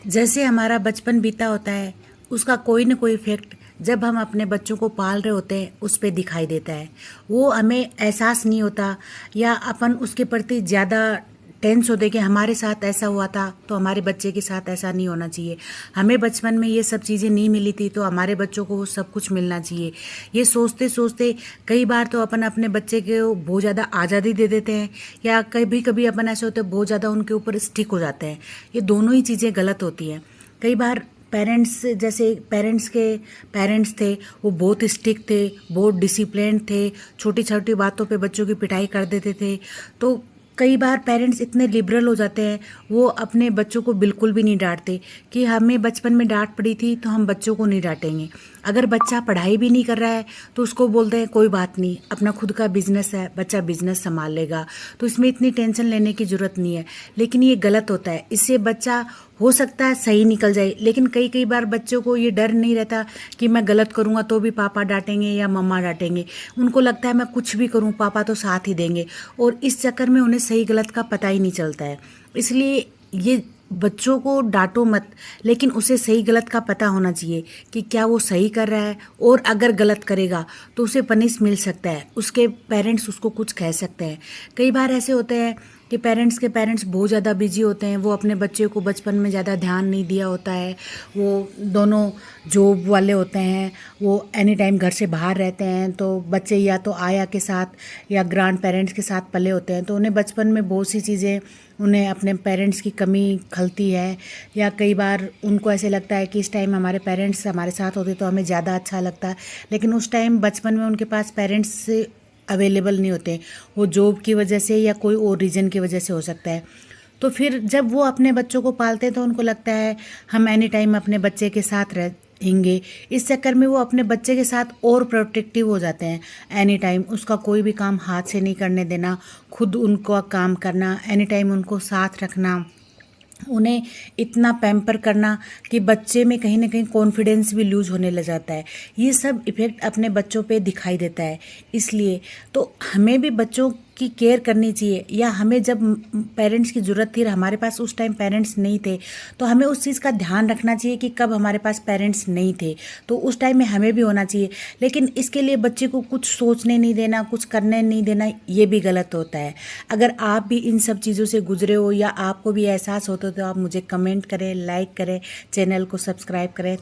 जैसे हमारा बचपन बीता होता है, उसका कोई न कोई इफ़ेक्ट जब हम अपने बच्चों को पाल रहे होते हैं उस पे दिखाई देता है। वो हमें एहसास नहीं होता, या अपन उसके प्रति ज़्यादा टेंस होते कि हमारे साथ ऐसा हुआ था तो हमारे बच्चे के साथ ऐसा नहीं होना चाहिए। हमें बचपन में ये सब चीज़ें नहीं मिली थी तो हमारे बच्चों को वो सब कुछ मिलना चाहिए। ये सोचते सोचते कई बार तो अपन अपने बच्चे को बहुत ज़्यादा आज़ादी दे देते हैं, या कभी कभी अपन ऐसे होते हैं बहुत ज़्यादा उनके ऊपर स्टिक हो जाते हैं। ये दोनों ही चीज़ें गलत होती हैं। कई बार पेरेंट्स, जैसे पेरेंट्स के पेरेंट्स थे, वो बहुत स्ट्रिक्ट थे, बहुत डिसिप्लिन थे, छोटी छोटी बातों पे बच्चों की पिटाई कर देते थे। तो कई बार पेरेंट्स इतने लिबरल हो जाते हैं, वो अपने बच्चों को बिल्कुल भी नहीं डांटते कि हमें बचपन में डांट पड़ी थी तो हम बच्चों को नहीं डांटेंगे। अगर बच्चा पढ़ाई भी नहीं कर रहा है तो उसको बोलते हैं कोई बात नहीं, अपना खुद का बिजनेस है, बच्चा बिजनेस संभाल लेगा, तो इसमें इतनी टेंशन लेने की ज़रूरत नहीं है। लेकिन ये गलत होता है, इससे बच्चा हो सकता है सही निकल जाए, लेकिन कई कई बार बच्चों को ये डर नहीं रहता कि मैं गलत करूँगा तो भी पापा डांटेंगे या मम्मा डांटेंगे। उनको लगता है मैं कुछ भी करूँ पापा तो साथ ही देंगे, और इस चक्कर में उन्हें सही गलत का पता ही नहीं चलता है। इसलिए ये बच्चों को डांटो मत, लेकिन उसे सही गलत का पता होना चाहिए कि क्या वो सही कर रहा है, और अगर गलत करेगा तो उसे पनिश मिल सकता है, उसके पेरेंट्स उसको कुछ कह सकते हैं। कई बार ऐसे होते हैं कि पेरेंट्स बहुत ज़्यादा बिजी होते हैं, वो अपने बच्चे को बचपन में ज़्यादा ध्यान नहीं दिया होता है। वो दोनों जॉब वाले होते हैं, वो एनी टाइम घर से बाहर रहते हैं, तो बच्चे या तो आया के साथ या ग्रैंड पेरेंट्स के साथ पले होते हैं, तो उन्हें बचपन में बहुत सी चीज़ें, उन्हें अपने पेरेंट्स की कमी खलती है। या कई बार उनको ऐसे लगता है कि इस टाइम हमारे पेरेंट्स हमारे साथ होते तो हमें ज़्यादा अच्छा लगता, लेकिन उस टाइम बचपन में उनके पास पेरेंट्स अवेलेबल नहीं होते, वो जॉब की वजह से या कोई और रीज़न की वजह से हो सकता है। तो फिर जब वो अपने बच्चों को पालते हैं तो उनको लगता है हम एनी टाइम अपने बच्चे के साथ रहेंगे। इस चक्कर में वो अपने बच्चे के साथ और प्रोटेक्टिव हो जाते हैं। एनी टाइम उसका कोई भी काम हाथ से नहीं करने देना, खुद उनको काम करना, एनी टाइम उनको साथ रखना, उन्हें इतना पैम्पर करना कि बच्चे में कहीं ना कहीं कॉन्फिडेंस भी लूज होने लग जाता है। ये सब इफ़ेक्ट अपने बच्चों पे दिखाई देता है। इसलिए तो हमें भी बच्चों की केयर करनी चाहिए, या हमें जब पेरेंट्स की ज़रूरत थी, हमारे पास उस टाइम पेरेंट्स नहीं थे, तो हमें उस चीज़ का ध्यान रखना चाहिए कि कब हमारे पास पेरेंट्स नहीं थे तो उस टाइम में हमें भी होना चाहिए। लेकिन इसके लिए बच्चे को कुछ सोचने नहीं देना, कुछ करने नहीं देना, ये भी गलत होता है। अगर आप भी इन सब चीज़ों से गुजरे हो या आपको भी एहसास होता तो आप मुझे कमेंट करें, लाइक करें, चैनल को सब्सक्राइब करें।